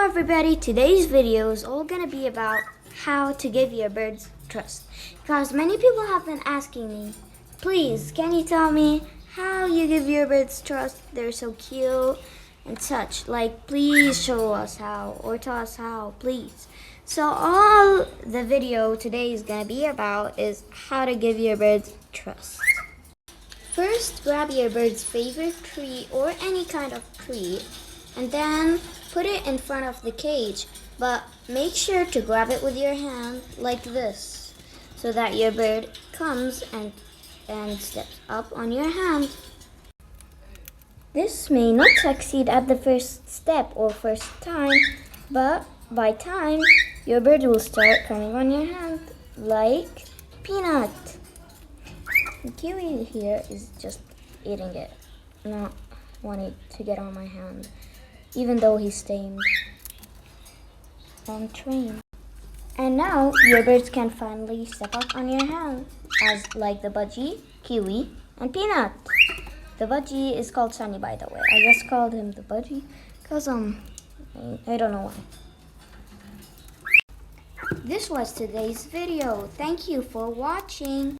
Hello everybody, today's video is all gonna be about how to give your birds trust. Because many people have been asking me, please can you tell me how you give your birds trust? They're so cute and such. Like please show us how or tell us how, please. So all the video today is gonna be about is how to give your birds trust. First, grab your bird's favorite tree or any kind of tree and then put it in front of the cage, but make sure to grab it with your hand like this so that your bird comes and steps up on your hand. This may not succeed at the first step or first time, but by time your bird will start coming on your hand like Peanut. The kiwi here is just eating it, not wanting to get on my hand, even though he's tamed and trained. And now your birds can finally step up on your hand, as like the budgie, kiwi, and Peanut. The budgie is called Sunny, by the way. I just called him the budgie because I don't know why. This was today's video. Thank you for watching.